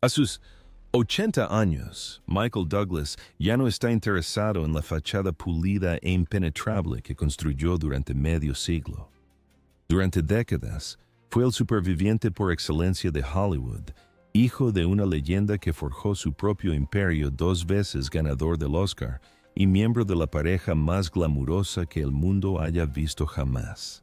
A sus 80 años, Michael Douglas ya no está interesado en la fachada pulida e impenetrable que construyó durante medio siglo. Durante décadas, fue el superviviente por excelencia de Hollywood, hijo de una leyenda que forjó su propio imperio 2 veces ganador del Oscar y miembro de la pareja más glamurosa que el mundo haya visto jamás.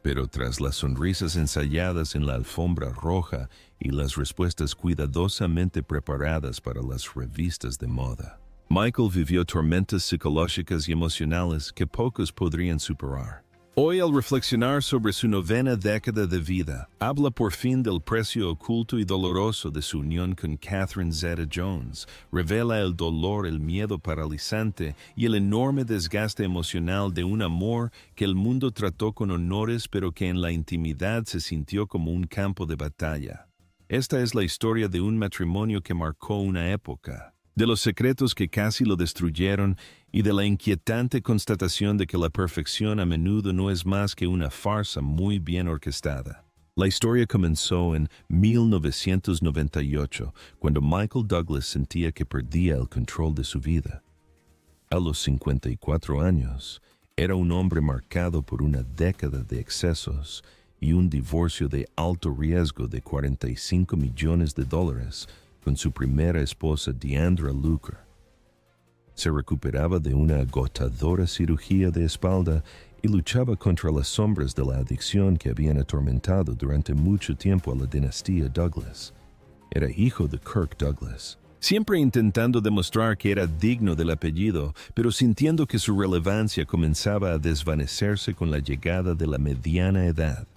Pero tras las sonrisas ensayadas en la alfombra roja y las respuestas cuidadosamente preparadas para las revistas de moda, Michael vivió tormentas psicológicas y emocionales que pocos podrían superar. Hoy, al reflexionar sobre su 9ª década de vida, habla por fin del precio oculto y doloroso de su unión con Catherine Zeta-Jones, revela el dolor, el miedo paralizante y el enorme desgaste emocional de un amor que el mundo trató con honores pero que en la intimidad se sintió como un campo de batalla. Esta es la historia de un matrimonio que marcó una época, de los secretos que casi lo destruyeron y de la inquietante constatación de que la perfección a menudo no es más que una farsa muy bien orquestada. La historia comenzó en 1998, cuando Michael Douglas sentía que perdía el control de su vida. A los 54 años, era un hombre marcado por una década de excesos y un divorcio de alto riesgo de $45 millones con su primera esposa Deandra Luker. Se recuperaba de una agotadora cirugía de espalda y luchaba contra las sombras de la adicción que habían atormentado durante mucho tiempo a la dinastía Douglas. Era hijo de Kirk Douglas, siempre intentando demostrar que era digno del apellido, pero sintiendo que su relevancia comenzaba a desvanecerse con la llegada de la mediana edad.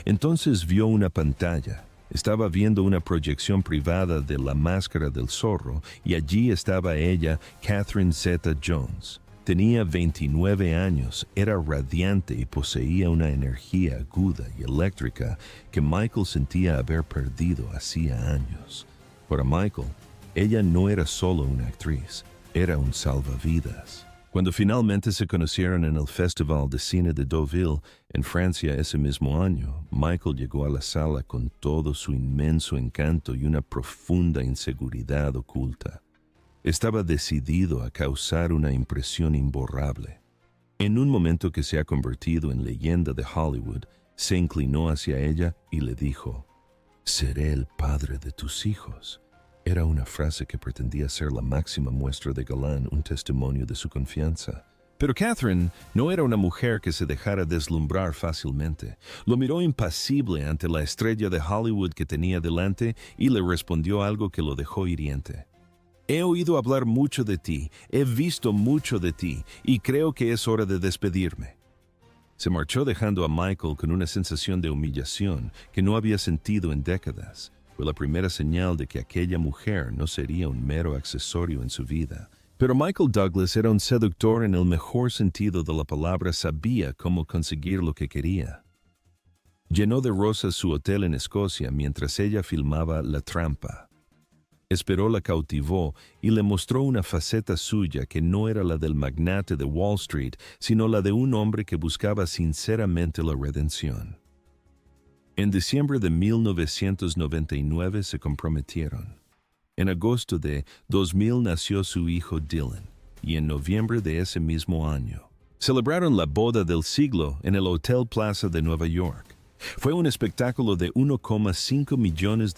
Entonces vio una pantalla. Estaba viendo una proyección privada de La Máscara del Zorro y allí estaba ella, Catherine Zeta-Jones. Tenía 29 años, era radiante y poseía una energía aguda y eléctrica que Michael sentía haber perdido hacía años. Para Michael, ella no era solo una actriz, era un salvavidas. Cuando finalmente se conocieron en el Festival de Cine de Deauville, en Francia ese mismo año, Michael llegó a la sala con todo su inmenso encanto y una profunda inseguridad oculta. Estaba decidido a causar una impresión imborrable. En un momento que se ha convertido en leyenda de Hollywood, se inclinó hacia ella y le dijo: «Seré el padre de tus hijos». Era una frase que pretendía ser la máxima muestra de galán, un testimonio de su confianza. Pero Catherine no era una mujer que se dejara deslumbrar fácilmente. Lo miró impasible ante la estrella de Hollywood que tenía delante y le respondió algo que lo dejó hiriente. «He oído hablar mucho de ti, he visto mucho de ti, y creo que es hora de despedirme». Se marchó dejando a Michael con una sensación de humillación que no había sentido en décadas. Fue la primera señal de que aquella mujer no sería un mero accesorio en su vida. Pero Michael Douglas era un seductor en el mejor sentido de la palabra, sabía cómo conseguir lo que quería. Llenó de rosas su hotel en Escocia mientras ella filmaba La Trampa. Esperó, la cautivó y le mostró una faceta suya que no era la del magnate de Wall Street, sino la de un hombre que buscaba sinceramente la redención. En diciembre de 1999 se comprometieron. En agosto de 2000 nació su hijo Dylan, y en noviembre de ese mismo año celebraron la boda del siglo en el Hotel Plaza de Nueva York. Fue un espectáculo de $1,5 millones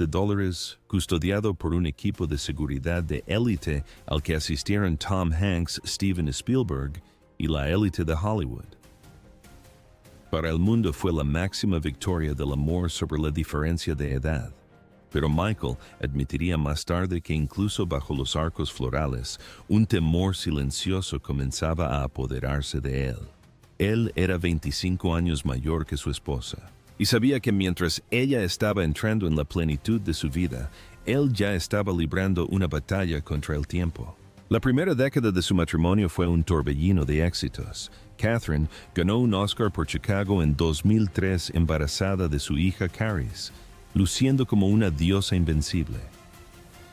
custodiado por un equipo de seguridad de élite al que asistieron Tom Hanks, Steven Spielberg y la élite de Hollywood. Para el mundo fue la máxima victoria del amor sobre la diferencia de edad. Pero Michael admitiría más tarde que incluso bajo los arcos florales, un temor silencioso comenzaba a apoderarse de él. Él era 25 años mayor que su esposa, y sabía que mientras ella estaba entrando en la plenitud de su vida, él ya estaba librando una batalla contra el tiempo. La primera década de su matrimonio fue un torbellino de éxitos. Catherine ganó un Oscar por Chicago en 2003 embarazada de su hija Caris, luciendo como una diosa invencible.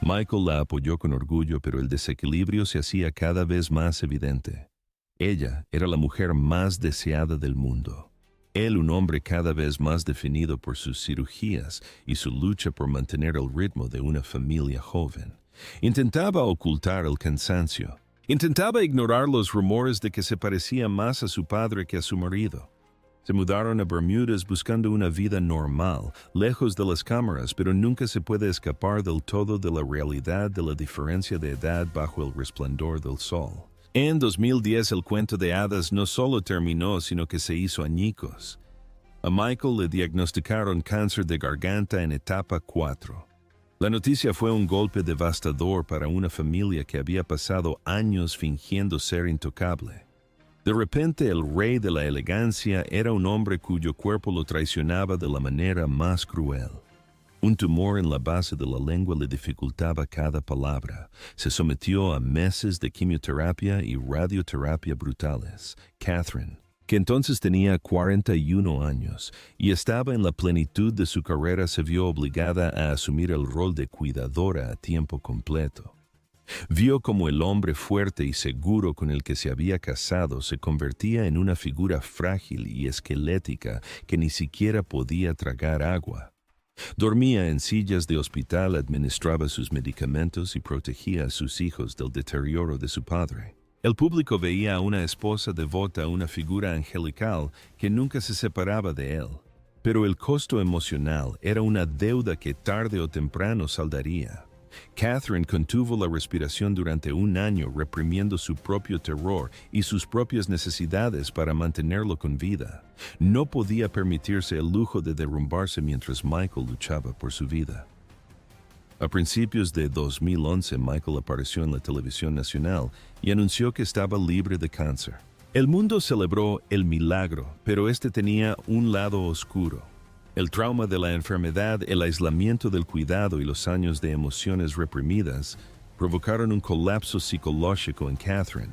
Michael la apoyó con orgullo, pero el desequilibrio se hacía cada vez más evidente. Ella era la mujer más deseada del mundo. Él, un hombre cada vez más definido por sus cirugías y su lucha por mantener el ritmo de una familia joven. Intentaba ocultar el cansancio. Intentaba ignorar los rumores de que se parecía más a su padre que a su marido. Se mudaron a Bermudas buscando una vida normal, lejos de las cámaras, pero nunca se puede escapar del todo de la realidad de la diferencia de edad bajo el resplandor del sol. En 2010 el cuento de hadas no solo terminó, sino que se hizo añicos. A Michael le diagnosticaron cáncer de garganta en etapa 4. La noticia fue un golpe devastador para una familia que había pasado años fingiendo ser intocable. De repente, el rey de la elegancia era un hombre cuyo cuerpo lo traicionaba de la manera más cruel. Un tumor en la base de la lengua le dificultaba cada palabra. Se sometió a meses de quimioterapia y radioterapia brutales. Catherine, que entonces tenía 41 años y estaba en la plenitud de su carrera, se vio obligada a asumir el rol de cuidadora a tiempo completo. Vio como el hombre fuerte y seguro con el que se había casado se convertía en una figura frágil y esquelética que ni siquiera podía tragar agua. Dormía en sillas de hospital, administraba sus medicamentos y protegía a sus hijos del deterioro de su padre. El público veía a una esposa devota, una figura angelical que nunca se separaba de él. Pero el costo emocional era una deuda que tarde o temprano saldaría. Catherine contuvo la respiración durante un año, reprimiendo su propio terror y sus propias necesidades para mantenerlo con vida. No podía permitirse el lujo de derrumbarse mientras Michael luchaba por su vida. A principios de 2011, Michael apareció en la televisión nacional y anunció que estaba libre de cáncer. El mundo celebró el milagro, pero este tenía un lado oscuro. El trauma de la enfermedad, el aislamiento del cuidado y los años de emociones reprimidas provocaron un colapso psicológico en Catherine.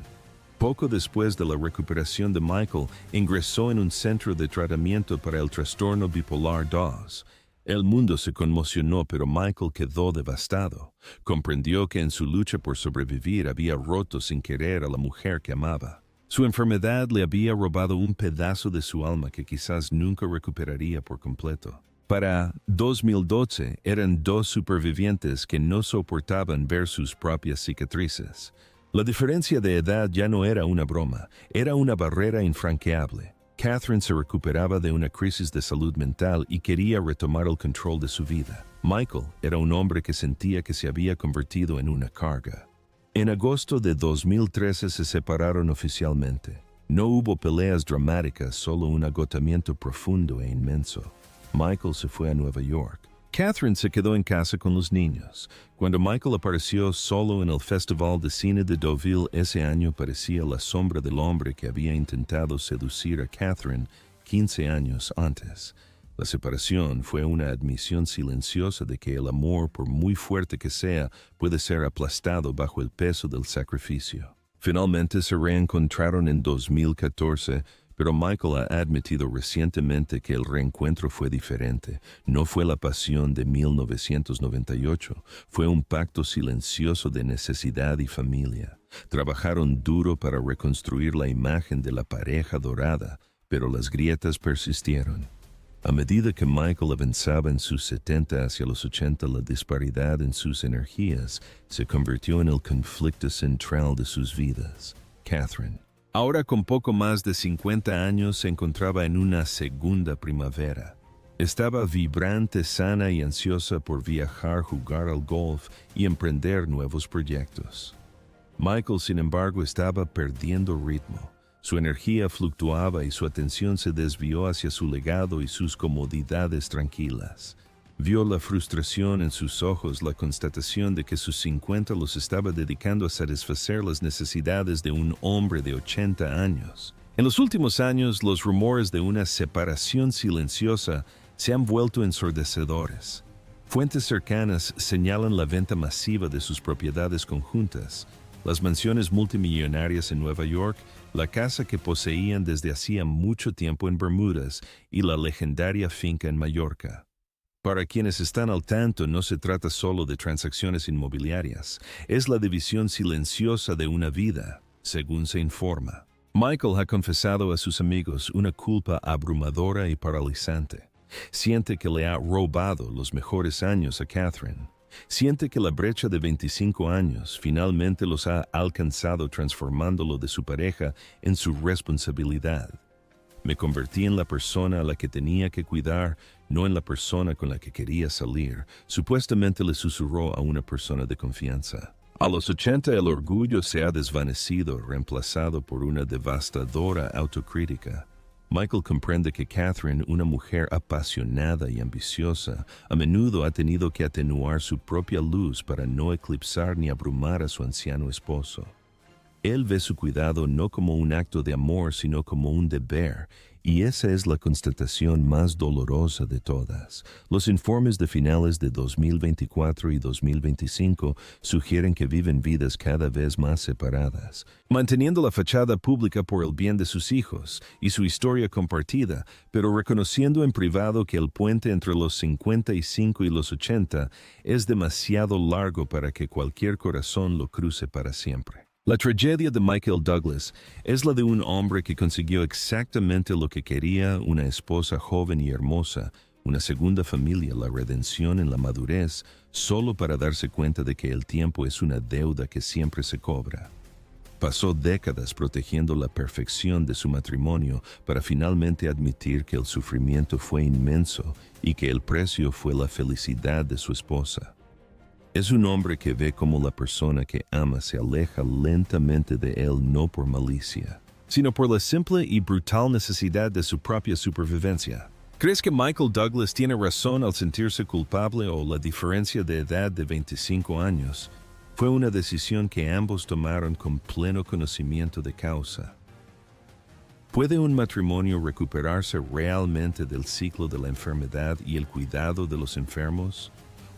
Poco después de la recuperación de Michael, ingresó en un centro de tratamiento para el trastorno bipolar 2. El mundo se conmocionó, pero Michael quedó devastado. Comprendió que en su lucha por sobrevivir había roto sin querer a la mujer que amaba. Su enfermedad le había robado un pedazo de su alma que quizás nunca recuperaría por completo. Para 2012 eran 2 supervivientes que no soportaban ver sus propias cicatrices. La diferencia de edad ya no era una broma, era una barrera infranqueable. Catherine se recuperaba de una crisis de salud mental y quería retomar el control de su vida. Michael era un hombre que sentía que se había convertido en una carga. En agosto de 2013 se separaron oficialmente. No hubo peleas dramáticas, solo un agotamiento profundo e inmenso. Michael se fue a Nueva York. Catherine se quedó en casa con los niños. Cuando Michael apareció solo en el Festival de Cine de Deauville ese año, parecía la sombra del hombre que había intentado seducir a Catherine 15 años antes. La separación fue una admisión silenciosa de que el amor, por muy fuerte que sea, puede ser aplastado bajo el peso del sacrificio. Finalmente se reencontraron en 2014, pero Michael ha admitido recientemente que el reencuentro fue diferente. No fue la pasión de 1998, fue un pacto silencioso de necesidad y familia. Trabajaron duro para reconstruir la imagen de la pareja dorada, pero las grietas persistieron. A medida que Michael avanzaba en sus 70 hacia los 80, la disparidad en sus energías se convirtió en el conflicto central de sus vidas. Catherine, ahora con poco más de 50 años, se encontraba en una segunda primavera. Estaba vibrante, sana y ansiosa por viajar, jugar al golf y emprender nuevos proyectos. Michael, sin embargo, estaba perdiendo ritmo. Su energía fluctuaba y su atención se desvió hacia su legado y sus comodidades tranquilas. Vio la frustración en sus ojos, la constatación de que sus 50 los estaba dedicando a satisfacer las necesidades de un hombre de 80 años. En los últimos años, los rumores de una separación silenciosa se han vuelto ensordecedores. Fuentes cercanas señalan la venta masiva de sus propiedades conjuntas, las mansiones multimillonarias en Nueva York, la casa que poseían desde hacía mucho tiempo en Bermudas y la legendaria finca en Mallorca. Para quienes están al tanto, no se trata solo de transacciones inmobiliarias, es la división silenciosa de una vida, según se informa. Michael ha confesado a sus amigos una culpa abrumadora y paralizante. Siente que le ha robado los mejores años a Catherine. Siente que la brecha de 25 años finalmente los ha alcanzado transformándolo de su pareja en su responsabilidad. Me convertí en la persona a la que tenía que cuidar, no en la persona con la que quería salir, supuestamente le susurró a una persona de confianza. A los 80 el orgullo se ha desvanecido, reemplazado por una devastadora autocrítica. Michael comprende que Catherine, una mujer apasionada y ambiciosa, a menudo ha tenido que atenuar su propia luz para no eclipsar ni abrumar a su anciano esposo. Él ve su cuidado no como un acto de amor, sino como un deber, y esa es la constatación más dolorosa de todas. Los informes de finales de 2024 y 2025 sugieren que viven vidas cada vez más separadas, manteniendo la fachada pública por el bien de sus hijos y su historia compartida, pero reconociendo en privado que el puente entre los 55 y los 80 es demasiado largo para que cualquier corazón lo cruce para siempre. La tragedia de Michael Douglas es la de un hombre que consiguió exactamente lo que quería: una esposa joven y hermosa, una segunda familia, la redención en la madurez, solo para darse cuenta de que el tiempo es una deuda que siempre se cobra. Pasó décadas protegiendo la perfección de su matrimonio para finalmente admitir que el sufrimiento fue inmenso y que el precio fue la felicidad de su esposa. Es un hombre que ve cómo la persona que ama se aleja lentamente de él, no por malicia, sino por la simple y brutal necesidad de su propia supervivencia. ¿Crees que Michael Douglas tiene razón al sentirse culpable, o la diferencia de edad de 25 años fue una decisión que ambos tomaron con pleno conocimiento de causa? ¿Puede un matrimonio recuperarse realmente del ciclo de la enfermedad y el cuidado de los enfermos?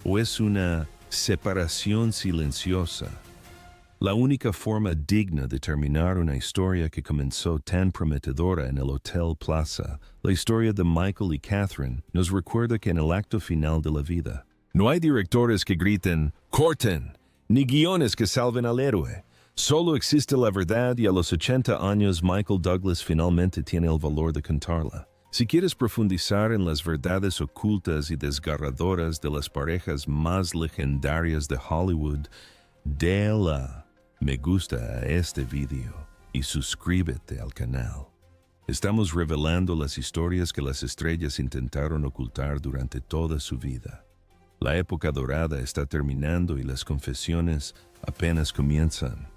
¿O es una separación silenciosa la única forma digna de terminar una historia que comenzó tan prometedora en el Hotel Plaza? La historia de Michael y Catherine nos recuerda que en el acto final de la vida no hay directores que griten «¡Corten!», ni guiones que salven al héroe. Solo existe la verdad, y a los 80 años Michael Douglas finalmente tiene el valor de contarla. Si quieres profundizar en las verdades ocultas y desgarradoras de las parejas más legendarias de Hollywood, dale me gusta a este video y suscríbete al canal. Estamos revelando las historias que las estrellas intentaron ocultar durante toda su vida. La época dorada está terminando y las confesiones apenas comienzan.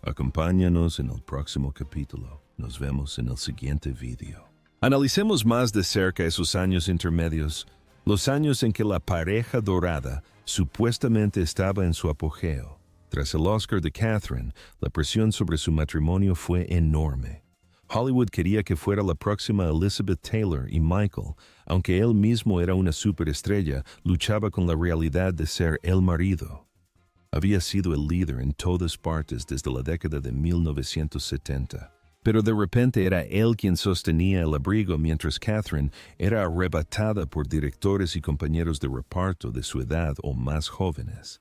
Acompáñanos en el próximo capítulo. Nos vemos en el siguiente video. Analicemos más de cerca esos años intermedios, los años en que la pareja dorada supuestamente estaba en su apogeo. Tras el Oscar de Catherine, la presión sobre su matrimonio fue enorme. Hollywood quería que fuera la próxima Elizabeth Taylor, y Michael, aunque él mismo era una superestrella, luchaba con la realidad de ser el marido. Había sido el líder en todas partes desde la década de 1970. Pero de repente era él quien sostenía el abrigo, mientras Catherine era arrebatada por directores y compañeros de reparto de su edad o más jóvenes.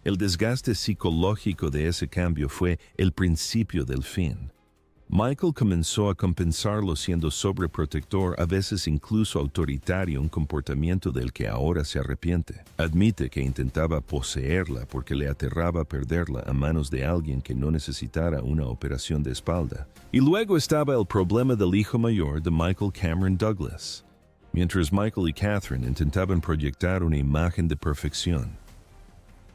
El desgaste psicológico de ese cambio fue el principio del fin. Michael comenzó a compensarlo siendo sobreprotector, a veces incluso autoritario, un comportamiento del que ahora se arrepiente. Admite que intentaba poseerla porque le aterraba perderla a manos de alguien que no necesitara una operación de espalda. Y luego estaba el problema del hijo mayor de Michael, Cameron Douglas. Mientras Michael y Catherine intentaban proyectar una imagen de perfección,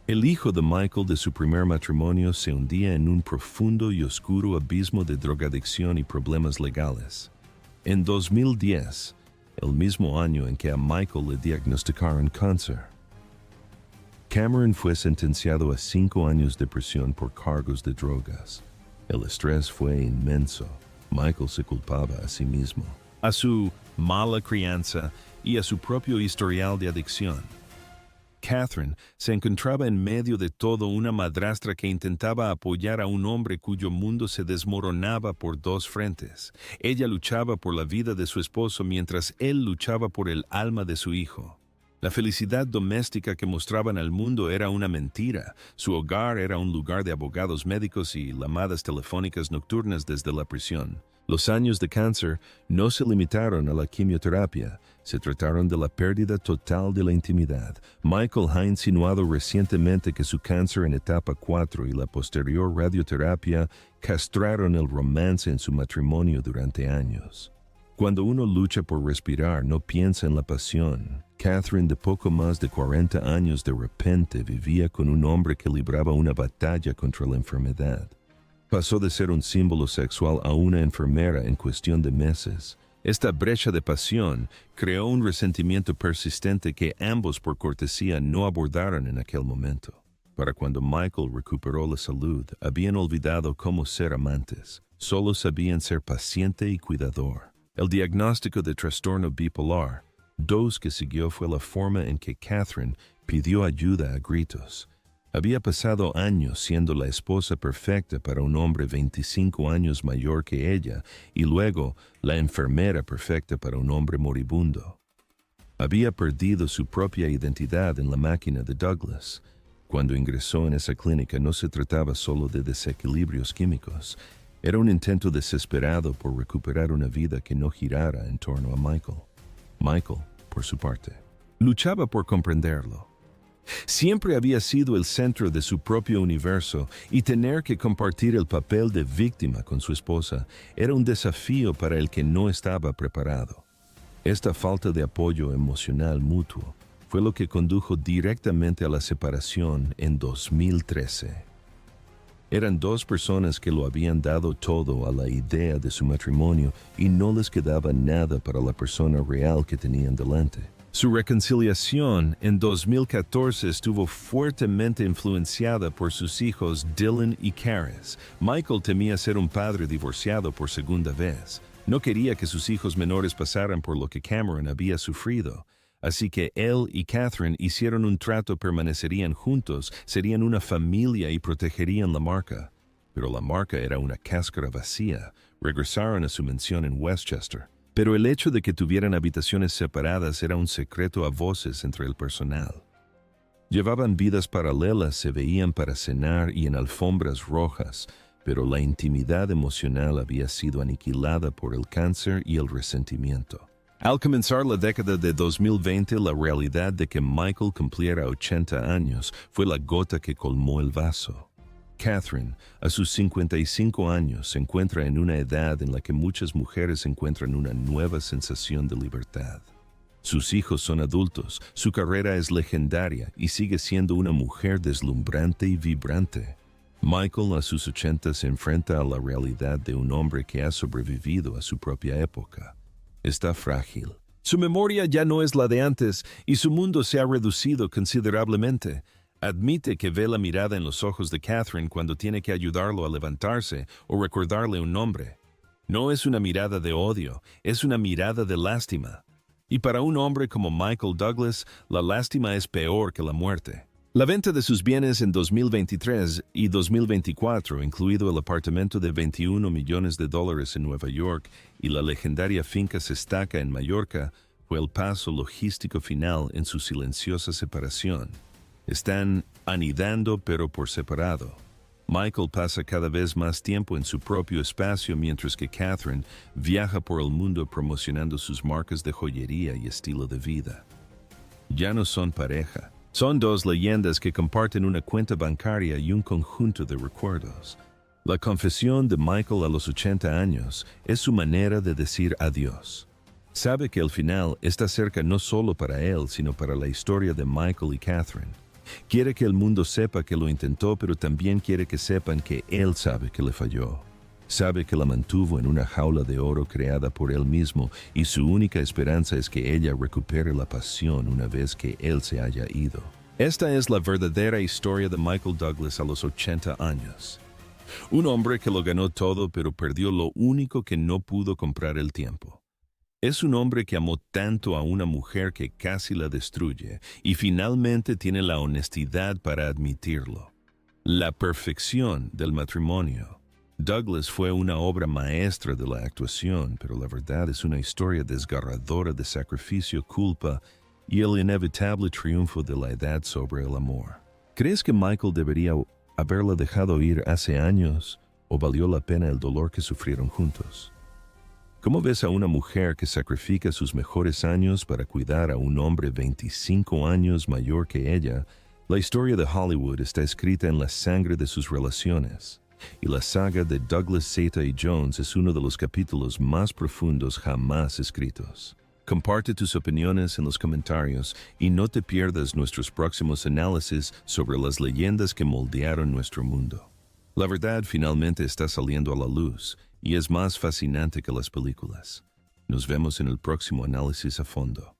el hijo de Michael de su primer matrimonio se hundía en un profundo y oscuro abismo de drogadicción y problemas legales. En 2010, el mismo año en que a Michael le diagnosticaron cáncer, Cameron fue sentenciado a 5 años de prisión por cargos de drogas. El estrés fue inmenso. Michael se culpaba a sí mismo, a su mala crianza y a su propio historial de adicción. Catherine se encontraba en medio de todo, una madrastra que intentaba apoyar a un hombre cuyo mundo se desmoronaba por dos frentes. Ella luchaba por la vida de su esposo mientras él luchaba por el alma de su hijo. La felicidad doméstica que mostraban al mundo era una mentira. Su hogar era un lugar de abogados médicos y llamadas telefónicas nocturnas desde la prisión. Los años de cáncer no se limitaron a la quimioterapia, se trataron de la pérdida total de la intimidad. Michael ha insinuado recientemente que su cáncer en etapa 4 y la posterior radioterapia castraron el romance en su matrimonio durante años. Cuando uno lucha por respirar, no piensa en la pasión. Catherine, de poco más de 40 años, de repente vivía con un hombre que libraba una batalla contra la enfermedad. Pasó de ser un símbolo sexual a una enfermera en cuestión de meses. Esta brecha de pasión creó un resentimiento persistente que ambos por cortesía no abordaron en aquel momento. Para cuando Michael recuperó la salud, habían olvidado cómo ser amantes. Solo sabían ser paciente y cuidador. El diagnóstico de trastorno bipolar 2 que siguió fue la forma en que Catherine pidió ayuda a gritos. Había pasado años siendo la esposa perfecta para un hombre 25 años mayor que ella y luego la enfermera perfecta para un hombre moribundo. Había perdido su propia identidad en la máquina de Douglas. Cuando ingresó en esa clínica no se trataba solo de desequilibrios químicos. Era un intento desesperado por recuperar una vida que no girara en torno a Michael. Michael, por su parte, luchaba por comprenderlo. Siempre había sido el centro de su propio universo y tener que compartir el papel de víctima con su esposa era un desafío para el que no estaba preparado. Esta falta de apoyo emocional mutuo fue lo que condujo directamente a la separación en 2013. Eran 2 personas que lo habían dado todo a la idea de su matrimonio y no les quedaba nada para la persona real que tenían delante. Su reconciliación en 2014 estuvo fuertemente influenciada por sus hijos Dylan y Karis. Michael temía ser un padre divorciado por segunda vez. No quería que sus hijos menores pasaran por lo que Cameron había sufrido. Así que él y Catherine hicieron un trato, permanecerían juntos, serían una familia y protegerían la marca. Pero la marca era una cáscara vacía. Regresaron a su mansión en Westchester. Pero el hecho de que tuvieran habitaciones separadas era un secreto a voces entre el personal. Llevaban vidas paralelas, se veían para cenar y en alfombras rojas, pero la intimidad emocional había sido aniquilada por el cáncer y el resentimiento. Al comenzar la década de 2020, la realidad de que Michael cumpliera 80 años fue la gota que colmó el vaso. Catherine, a sus 55 años, se encuentra en una edad en la que muchas mujeres encuentran una nueva sensación de libertad. Sus hijos son adultos, su carrera es legendaria y sigue siendo una mujer deslumbrante y vibrante. Michael, a sus 80, se enfrenta a la realidad de un hombre que ha sobrevivido a su propia época. Está frágil. Su memoria ya no es la de antes y su mundo se ha reducido considerablemente. Admite que ve la mirada en los ojos de Catherine cuando tiene que ayudarlo a levantarse o recordarle un nombre. No es una mirada de odio, es una mirada de lástima. Y para un hombre como Michael Douglas, la lástima es peor que la muerte. La venta de sus bienes en 2023 y 2024, incluido el apartamento de $21 millones en Nueva York y la legendaria finca Sestaca en Mallorca, fue el paso logístico final en su silenciosa separación. Están anidando pero por separado. Michael pasa cada vez más tiempo en su propio espacio mientras que Catherine viaja por el mundo promocionando sus marcas de joyería y estilo de vida. Ya no son pareja. Son 2 leyendas que comparten una cuenta bancaria y un conjunto de recuerdos. La confesión de Michael a los 80 años es su manera de decir adiós. Sabe que el final está cerca no solo para él, sino para la historia de Michael y Catherine. Quiere que el mundo sepa que lo intentó, pero también quiere que sepan que él sabe que le falló. Sabe que la mantuvo en una jaula de oro creada por él mismo y su única esperanza es que ella recupere la pasión una vez que él se haya ido. Esta es la verdadera historia de Michael Douglas a los 80 años. Un hombre que lo ganó todo pero perdió lo único que no pudo comprar: el tiempo. Es un hombre que amó tanto a una mujer que casi la destruye y finalmente tiene la honestidad para admitirlo. La perfección del matrimonio. Douglas fue una obra maestra de la actuación, pero la verdad es una historia desgarradora de sacrificio, culpa y el inevitable triunfo de la edad sobre el amor. ¿Crees que Michael debería haberla dejado ir hace años o valió la pena el dolor que sufrieron juntos? ¿Cómo ves a una mujer que sacrifica sus mejores años para cuidar a un hombre 25 años mayor que ella? La historia de Hollywood está escrita en la sangre de sus relaciones, y la saga de Douglas, Zeta y Jones es uno de los capítulos más profundos jamás escritos. Comparte tus opiniones en los comentarios y no te pierdas nuestros próximos análisis sobre las leyendas que moldearon nuestro mundo. La verdad finalmente está saliendo a la luz y es más fascinante que las películas. Nos vemos en el próximo análisis a fondo.